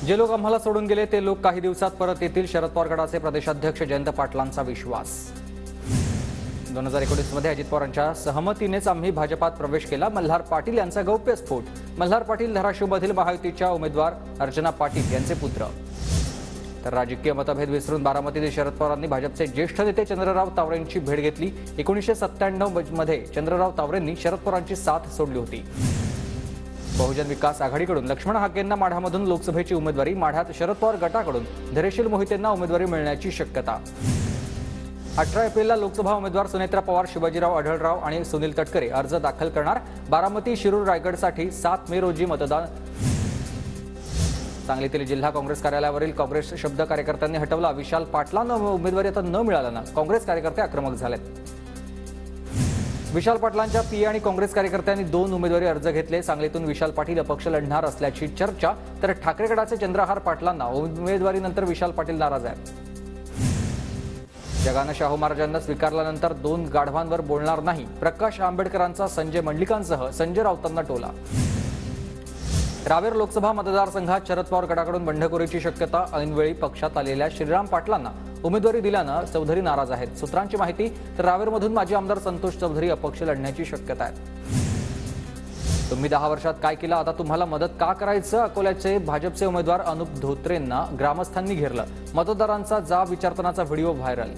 जे लोक आम्हाला सोडून गेले ते लोक काही दिवसात परत येतील, शरद पवार गटाचे प्रदेशाध्यक्ष जयंत पाटलांचा विश्वास। 2019 मध्ये अजित पवारांच्या सहमतीनेच आम्ही भाजपात प्रवेश केला, मल्हार पाटील यांचा गौप्यस्फोट। मल्हार पाटील धाराशिवमधील महायुतीच्या उमेदवार अर्चना पाटील यांचे पुत्र। तर राजकीय मतभेद विसरून बारामतीतील शरद पवारांनी भाजपचे ज्येष्ठ नेते चंद्रराव तावरेंची भेट घेतली। 1997 मध्ये चंद्रराव तावरेंनी शरद पवारांची साथ सोडली होती। बहुजन विकास आघाडीकडून लक्ष्मण हाकेंना माढ्यामधून लोकसभेची उमेदवारी, माढ्यात शरद पवार गटाकडून धैर्यशील मोहितेंना उमेदवारी मिळण्याची शक्यता। 18 एप्रिलला लोकसभा उमेदवार सुनेत्रा पवार, शिवाजीराव आढळराव आणि सुनील तटकरे अर्ज दाखल करणार। बारामती, शिरूर, रायगडसाठी 7 मे रोजी मतदान। सांगलीतील जिल्हा काँग्रेस कार्यालयावरील काँग्रेस शब्द कार्यकर्त्यांनी हटवला। विशाल पाटलांना उमेदवारी आता न मिळाल्यानं काँग्रेस कार्यकर्ते आक्रमक झालेत। विशाल पाटलांच्या पीए आणि काँग्रेस कार्यकर्त्यांनी 2 उमेदवारी अर्ज घेतले। सांगलीतून विशाल पाटील अपक्ष लढणार असल्याची चर्चा, तर ठाकरे गटाचे चंद्रहार पाटलांना उमेदवारीनंतर विशाल पाटील नाराज आहेत। जगानं शाहू महाराजांना स्वीकारल्यानंतर 2 गाढवांवर बोलणार नाही, प्रकाश आंबेडकरांचा संजय मंडलिकांसह संजय राऊतांना टोला। रावेर लोकसभा मतदारसंघात शरद पवार गटाकडून बंडखोरीची शक्यता, ऐनवेळी पक्षात आलेल्या श्रीराम पाटलांना उमेदवारी दिल्यानं चौधरी नाराज आहेत। सूत्रांची माहिती, तर रावेरमधून माजी आमदार संतोष चौधरी अपक्ष लढण्याची शक्यता आहे। तुम्ही 10 वर्षात काय केलं, आता तुम्हाला मदत का करायचं? अकोल्याचे भाजपचे उमेदवार अनुप धोत्रेंना ग्रामस्थांनी घेरलं। मतदारांचा जाब विचारतानाचा व्हिडिओ व्हायरल।